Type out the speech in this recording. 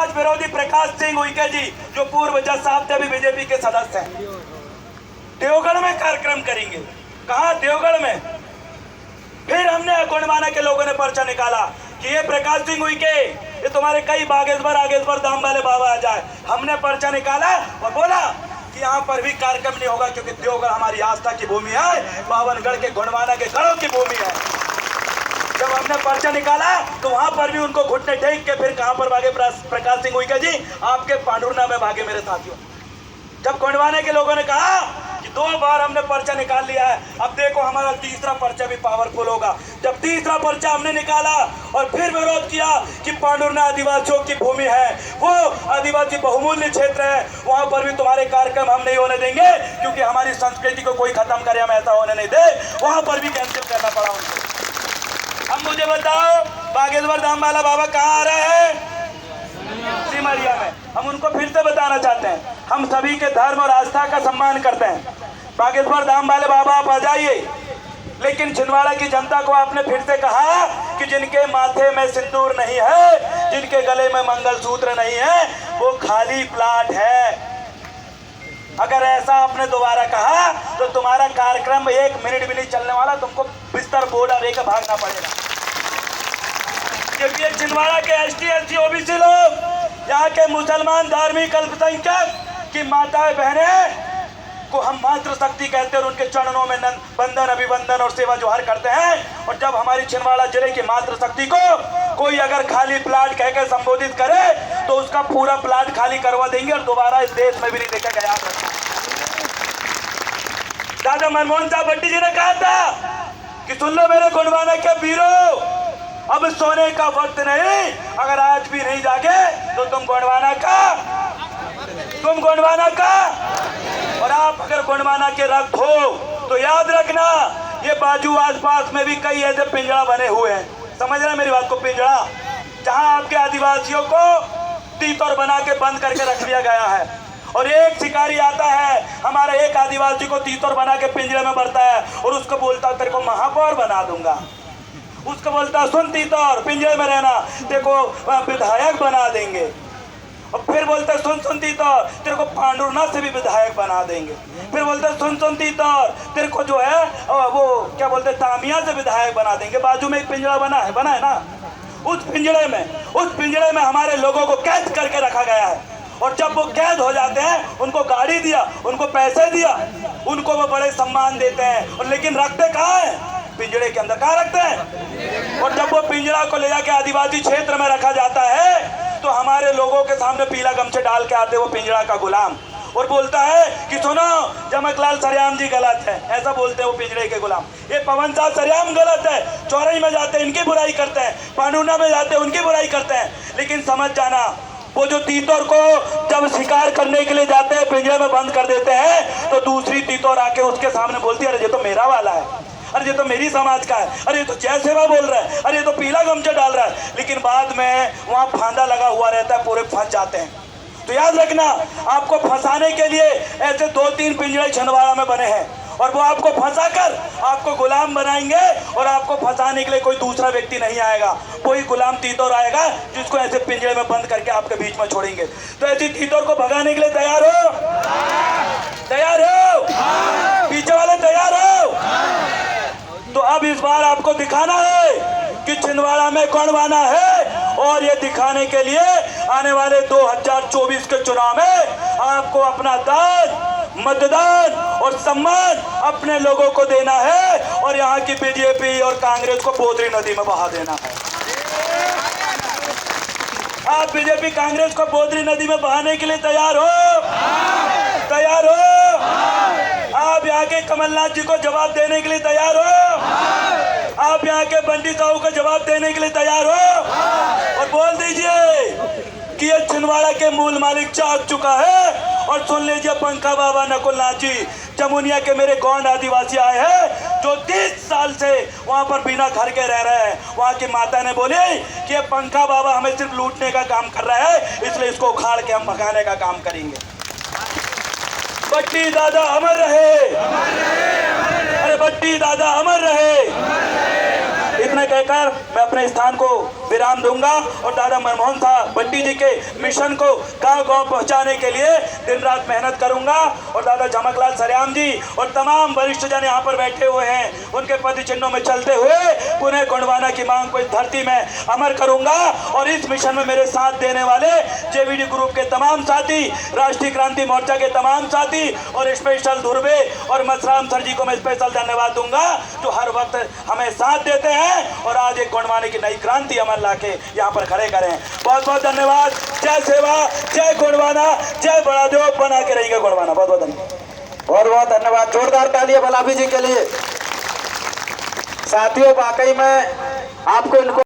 समाज विरोधी प्रकाश सिंह उइके जी जो पूर्व जज साहब थे, अभी बीजेपी के सदस्य हैं, देवगढ़ में कार्यक्रम करेंगे। कहा? देवगढ़ में। फिर हमने गोंडवाना के लोगों ने पर्चा निकाला कि ये प्रकाश सिंह उइके, ये तुम्हारे कई बागेश्वर धाम वाले बाबा आ जाए। हमने पर्चा निकाला और बोला कि यहाँ पर भी कार्यक्रम नहीं होगा, क्योंकि देवगढ़ हमारी आस्था की भूमि है, पावनगढ़ के गोंडवाना के गढ़ों की भूमि है। जब हमने पर्चा निकाला तो वहां पर भी उनको घुटने टेक के फिर कहां पर भागे? प्रकाश सिंह उइके जी आपके पांडुरना में भागे मेरे साथियों। जब गोंडवाने के लोगों ने कहा कि 2 बार हमने पर्चा निकाल लिया है, अब देखो हमारा तीसरा पर्चा भी पावरफुल होगा। जब तीसरा पर्चा हमने निकाला और फिर विरोध किया कि पांडुरना आदिवासियों की भूमि है, वो आदिवासी बहुमूल्य क्षेत्र है, वहां पर भी तुम्हारे कार्यक्रम हम नहीं होने देंगे, क्योंकि हमारी संस्कृति को कोई खत्म करे, हम ऐसा होने नहीं दे। वहां पर भी कैंसिल करना पड़ा उनको। अब मुझे बताओ, बागेश्वर धाम वाला बाबा कहाँ आ रहा है? सिमरिया में। हम उनको फिर से बताना चाहते हैं, हम सभी के धर्म और आस्था का सम्मान करते हैं। बागेश्वर धाम वाले बाबा आप आ जाइए, लेकिन छिंदवाड़ा की जनता को आपने फिर से कहा कि जिनके माथे में सिंदूर नहीं है, जिनके गले में मंगलसूत्र नहीं है, वो खाली प्लाट है। अगर ऐसा आपने दोबारा कहा तो तुम्हारा कार्यक्रम 1 मिनट भी नहीं चलने वाला, तुमको बिस्तर बोर्डा लेकर भागना पड़ेगा। क्योंकि ये छिंदवाड़ा के ST SC OBC लोग, यहाँ के मुसलमान धार्मिक अल्पसंख्यक की माताएं बहनें को हम मातृशक्ति कहते हैं और उनके चरणों में बंदन अभिवंदन और सेवा जोहार करते हैं। और जब हमारी छिंदवाड़ा जिले की मातृशक्ति को कोई अगर खाली प्लाट कहकर संबोधित करे तो उसका पूरा प्लाट खाली करवा देंगे और दोबारा इस देश में भी नहीं देखा गया। दादा मनमोहन साहब भट्टी जी ने कहा था कि सुन लो मेरे गोंडवाना के वीरों, अब सोने का वक्त नहीं, अगर आज भी नहीं जागे तो तुम गोंडवाना का और आप अगर गोंडवाना के रक्त हो तो याद रखना, ये बाजू आसपास में भी कई ऐसे पिंजड़ा बने हुए हैं। समझ रहे मेरी बात को? पिंजड़ा जहां आपके आदिवासियों को तीतर बना के बंद करके रख दिया गया है, और एक शिकारी आता है, हमारे एक आदिवासी को तीतर बना के पिंजरे में भरता है और उसको बोलता तेरे को महापौर बना दूंगा। उसको बोलता सुन तीतर, पिंजरे में रहना, तेरे को विधायक बना देंगे। और फिर बोलते सुन तीतर, तेरे को पांडुरना से भी विधायक बना देंगे। फिर बोलते सुन तीतर, तेरे को जो है वो क्या बोलते तामिया से विधायक बना देंगे। बाजू में एक पिंजरा बना है ना, उस पिंजरे में हमारे लोगों को कैद करके रखा गया है। और जब वो कैद हो जाते हैं, उनको गाड़ी दिया, उनको पैसे दिया, उनको वो बड़े सम्मान देते हैं, और लेकिन रखते कहाँ हैं? पिंजरे के अंदर। कहाँ रखते हैं? और जब वो पिंजरा को ले जाके आदिवासी क्षेत्र में रखा जाता है तो हमारे लोगों के सामने पीला गमछा डाल के आते वो पिंजरा का गुलाम, और बोलता है कि सुनो जमकलाल सरेआम जी गलत है, ऐसा बोलते हैं वो पिंजरे के गुलाम। ये पवन साहब सरेआम गलत है, चौरई में जाते हैं इनकी बुराई करते हैं, पांडुरना में जाते हैं उनकी बुराई करते हैं। लेकिन समझ जाना, वो जो तीतर को जब शिकार करने के लिए जाते हैं पिंजरे में बंद कर देते हैं, तो दूसरी तीतर आके उसके सामने बोलती है अरे ये तो मेरा वाला है, अरे ये तो मेरी समाज का है, अरे ये तो जय सेवा बोल रहा है, अरे ये तो पीला गमछा डाल रहा है। लेकिन बाद में वहाँ फांदा लगा हुआ रहता है, पूरे फंस जाते हैं। तो याद रखना, आपको फंसाने के लिए ऐसे 2-3 पिंजरे छिंदवाड़ा में बने हैं, और वो आपको फंसाकर आपको गुलाम बनाएंगे, और आपको फंसाने के लिए कोई दूसरा व्यक्ति नहीं आएगा, कोई गुलाम तीतर आएगा जिसको ऐसे पिंजरे में बंद करके आपके बीच में छोड़ेंगे। तो ऐसी तीतर को भगाने के लिए तैयार हो? पीछे वाले तैयार हो? तो अब इस बार आपको दिखाना है कि छिंदवाड़ा में गोंडवाना है, और ये दिखाने के लिए आने वाले 2024 के चुनाव में आपको अपना दान, मतदान और सम्मान अपने लोगों को देना है, और यहाँ की बीजेपी और कांग्रेस को बोदरी नदी में बहा देना है। आप बीजेपी कांग्रेस को बोदरी नदी में बहाने के लिए तैयार हो? तैयार हो? आप यहाँ के कमलनाथ जी को जवाब देने के लिए तैयार हो? आप यहाँ के बंटी साहू को जवाब देने के लिए तैयार हो? और बोल दीजिए कि ये छिंदवाड़ा के मूल मालिक जाग चुका है। और सुन लीजिए पंखा बाबा नकुलनाथ जी, जमुनिया के मेरे गौंड आदिवासी आए हैं जो 30 साल से वहाँ पर बिना घर के रह रहे हैं। वहाँ की माता ने बोली कि ये पंखा बाबा हमें सिर्फ लूटने का काम कर रहा है, इसलिए इसको उखाड़ के हम भगाने का काम करेंगे। भट्टी दादा अमर रहे, अरे भट्टी दादा अमर रहे। इतना कहकर मैं अपने स्थान को विराम दूंगा और दादा मनमोहन साहब बंटी जी के मिशन को गांव-गांव पहुंचाने के लिए दिन रात मेहनत करूंगा और दादा झमकलाल सरेआम जी और तमाम वरिष्ठ जन यहाँ पर बैठे हुए हैं, उनके पद चिन्हों में चलते हुए पुनः गोंडवाना की मांग को इस धरती में अमर करूंगा। और इस मिशन में मेरे साथ देने वाले जेवीडी ग्रुप के तमाम साथी, राष्ट्रीय क्रांति मोर्चा के तमाम साथी और स्पेशल धुर्वे और मसराम सर जी को मैं स्पेशल धन्यवाद दूंगा जो हर वक्त हमें साथ देते हैं और आज एक गोंडवाने की नई क्रांति अमर लाके यहाँ पर खड़े करें। बहुत बहुत धन्यवाद। जय सेवा, जय गोंडवाना, जय बड़ादेव, बना के रहेंगे गोंडवाना। बहुत बहुत धन्यवाद। बहुत बहुत धन्यवाद। जोरदार तालियां बलाबी जी के लिए। साथियों, वाकई में आपको इनको